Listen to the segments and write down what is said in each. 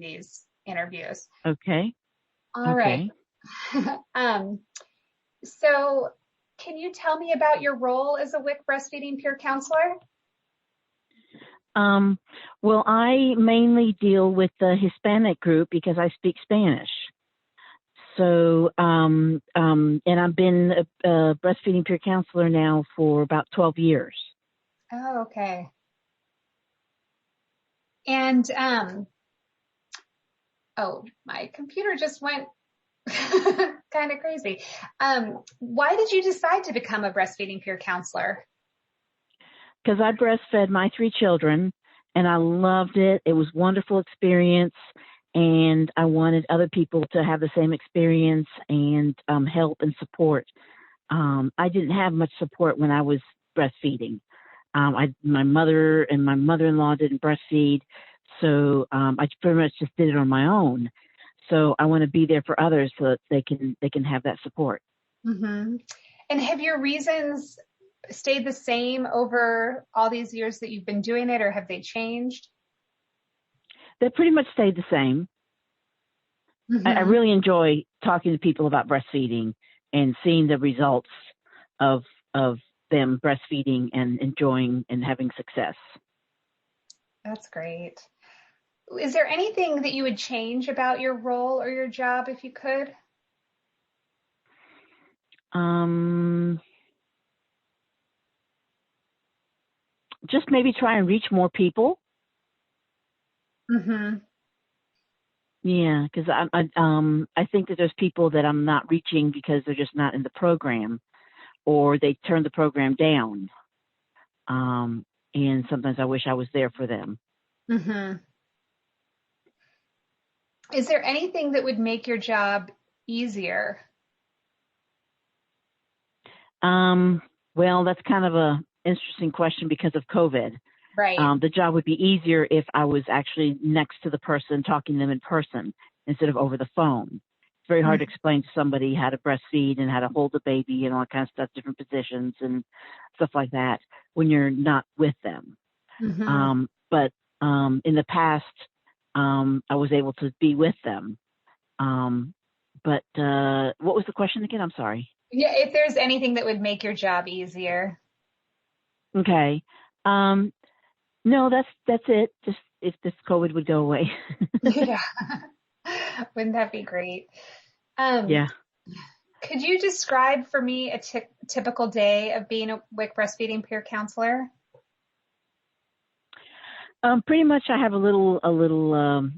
these interviews. Okay. All right. So can you tell me about your role as a WIC breastfeeding peer counselor? Well, I mainly deal with the Hispanic group because I speak Spanish. So, and I've been a breastfeeding peer counselor now for about 12 years. Oh, okay. And, oh, my computer just went kind of crazy. Why did you decide to become a breastfeeding peer counselor? Because I breastfed my 3 children and I loved it. It was a wonderful experience. And I wanted other people to have the same experience and help and support. I didn't have much support when I was breastfeeding. My mother and my mother-in-law didn't breastfeed, so I pretty much just did it on my own. So I want to be there for others so that they can have that support. Mm-hmm. And have your reasons stayed the same over all these years that you've been doing it, or have they changed? They pretty much stayed the same. Mm-hmm. I really enjoy talking to people about breastfeeding and seeing the results of them breastfeeding and enjoying and having success. That's great. Is there anything that you would change about your role or your job if you could? Just maybe try and reach more people. Mm-hmm. Yeah, because I think that there's people that I'm not reaching because they're just not in the program, or they turn the program down. And sometimes I wish I was there for them. Mm-hmm. Is there anything that would make your job easier? Well, that's kind of a interesting question because of COVID. Right. The job would be easier if I was actually next to the person, talking to them in person instead of over the phone. It's very hard to explain to somebody how to breastfeed and how to hold a baby and all that kind of stuff, different positions and stuff like that when you're not with them. Mm-hmm. But in the past, I was able to be with them. But what was the question again? I'm sorry. Yeah, if there's anything that would make your job easier. Okay. No, that's it. Just if this COVID would go away. Yeah. Wouldn't that be great? Yeah. Could you describe for me a typical day of being a WIC breastfeeding peer counselor? Pretty much I have a little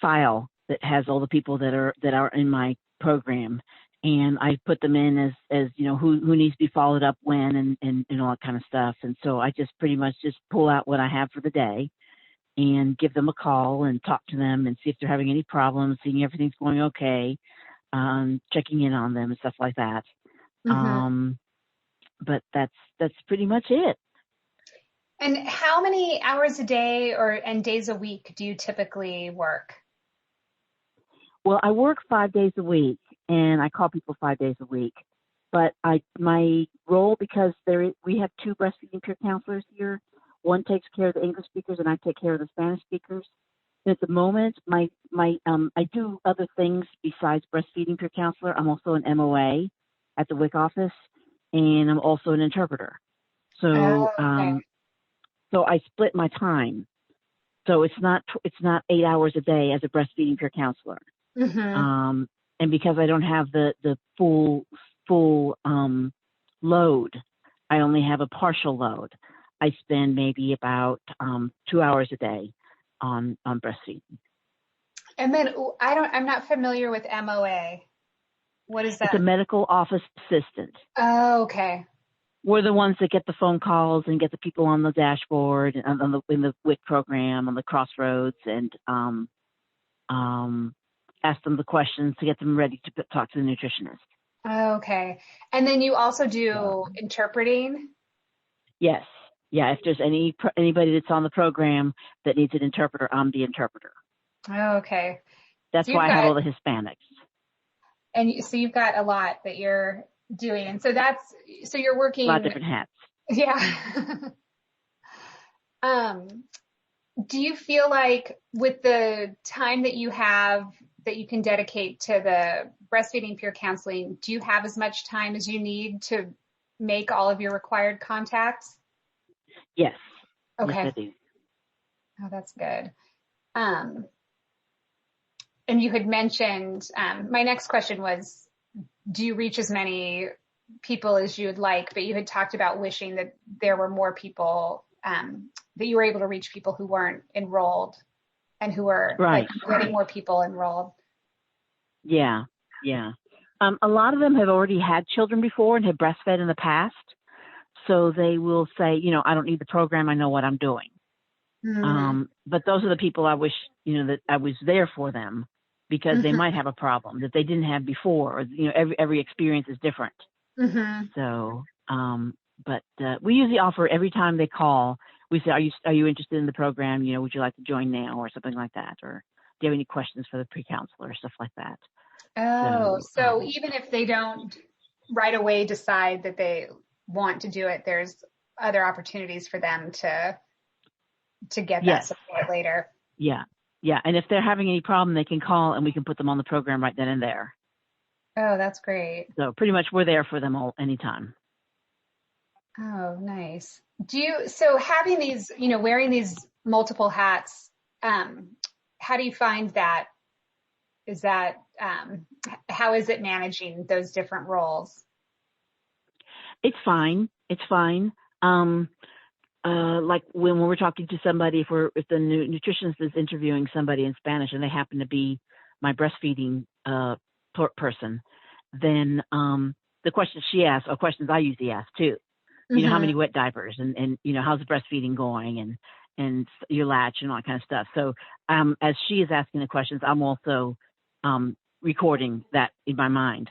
file that has all the people that are in my program, and I put them in as you know who needs to be followed up when and all that kind of stuff. And so I just pretty much just pull out what I have for the day and give them a call and talk to them and see if they're having any problems, seeing everything's going okay, checking in on them and stuff like that. Mm-hmm. But that's pretty much it. And how many hours a day and days a week do you typically work? Well, I work 5 days a week, and I call people 5 days a week. But my role, because we have 2 breastfeeding peer counselors here. One takes care of the English speakers, and I take care of the Spanish speakers. And at the moment, I do other things besides breastfeeding peer counselor. I'm also an MOA at the WIC office, and I'm also an interpreter. So Okay. so I split my time. So it's not 8 hours a day as a breastfeeding peer counselor. Mm-hmm. And because I don't have the full load, I only have a partial load. I spend maybe about 2 hours a day on breastfeeding. And then I'm not familiar with MOA. What is that? It's a medical office assistant. Oh, okay. We're the ones that get the phone calls and get the people on the dashboard and in the WIC program on the crossroads and ask them the questions to get them ready to talk to the nutritionist. Oh, okay. And then you also do interpreting? Yes. Yeah. If there's anybody that's on the program that needs an interpreter, I'm the interpreter. Oh, okay. That's why I have all the Hispanics. And so you've got a lot that you're doing. And so you're working. A lot of different hats. Yeah. Do you feel like with the time that you have that you can dedicate to the breastfeeding peer counseling, do you have as much time as you need to make all of your required contacts? Yes. Yes, Okay. I do. Oh, that's good. Um, and you had mentioned, my next question was, do you reach as many people as you would like? But you had talked about wishing that there were more people, that you were able to reach people who weren't enrolled and who were like Right. getting more people enrolled. Yeah. Yeah. A lot of them have already had children before and have breastfed in the past. So they will say, I don't need the program. I know what I'm doing. Mm-hmm. But those are the people I wish, that I was there for them because they might have a problem that they didn't have before. Or, every experience is different. Mm-hmm. So, but we usually offer every time they call, we say, are you interested in the program? Would you like to join now or something like that? Or do you have any questions for the pre-counselor or stuff like that? Oh, So, so even if they don't right away decide that they want to do it, there's other opportunities for them to get that yes. support later. Yeah. Yeah. And if they're having any problem, they can call and we can put them on the program right then and there. Oh, that's great. So pretty much we're there for them all anytime. Oh, nice. So having these, wearing these multiple hats, how do you find that? Is that, how is it managing those different roles? It's fine. It's fine. Like when we're talking to somebody, if the nutritionist is interviewing somebody in Spanish and they happen to be my breastfeeding person, then the questions she asks are questions I usually ask too. How many wet diapers and how's the breastfeeding going and your latch and all that kind of stuff. So as she is asking the questions, I'm also recording that in my mind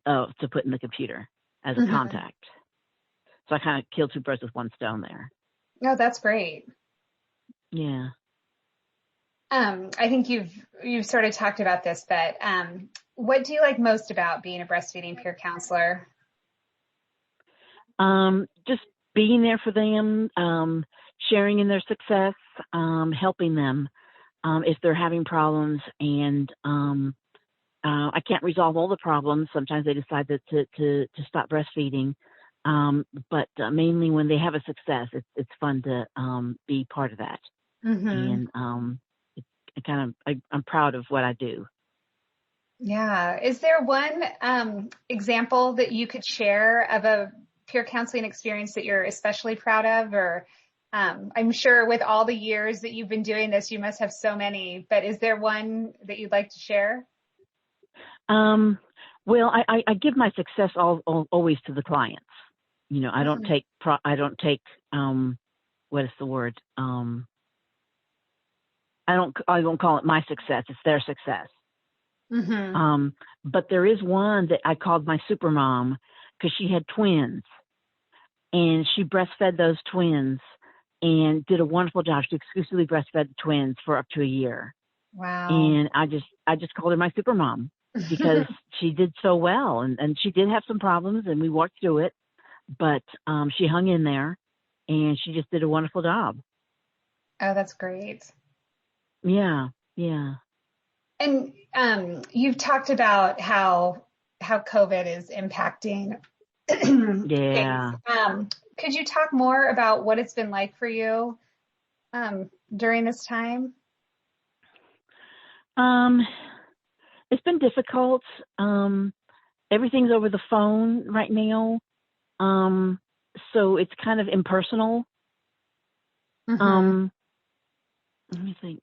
to put in the computer as a contact. So I kind of kill two birds with one stone there. Oh, that's great. Yeah. I think you've sort of talked about this, but what do you like most about being a breastfeeding peer counselor? Just being there for them, sharing in their success, helping them if they're having problems. And I can't resolve all the problems. Sometimes they decide to stop breastfeeding. But mainly when they have a success, it's fun to be part of that. And I'm proud of what I do. Yeah. Is there one example that you could share of a peer counseling experience that you're especially proud of? Or I'm sure with all the years that you've been doing this, you must have so many, but is there one that you'd like to share? Well, I give my success always to the clients. I don't take, what is the word? I don't call it my success. It's their success. But there is one that I called my super mom because she had twins and she breastfed those twins and did a wonderful job. She exclusively breastfed the twins for up to a year. Wow. And I just called her my super mom because she did so well. And she did have some problems and we worked through it, but she hung in there and she just did a wonderful job. Oh, that's great. Yeah. Yeah. And you've talked about how COVID is impacting Yeah. things. Could you talk more about what it's been like for you during this time? It's been difficult. Everything's over the phone right now. So it's kind of impersonal. Let me think.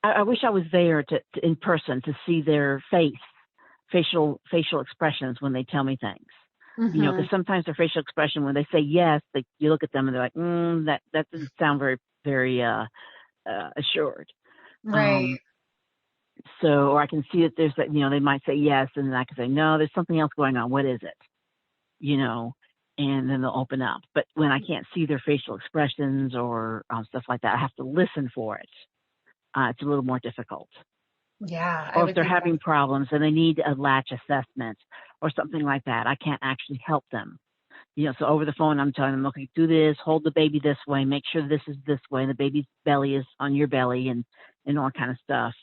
I wish I was there to in person to see their facial expressions when they tell me things. Because sometimes their facial expression when they say yes, you look at them and they're like, that doesn't sound very, very assured. Right. So, or I can see that there's that, they might say yes, and then I can say, no, there's something else going on. What is it? And then they'll open up. But when I can't see their facial expressions or stuff like that, I have to listen for it. It's a little more difficult. Yeah. Or if they're having problems and they need a latch assessment or something like that, I can't actually help them. So over the phone, I'm telling them, okay, do this, hold the baby this way, make sure this is this way, and the baby's belly is on your belly, and all kind of stuff.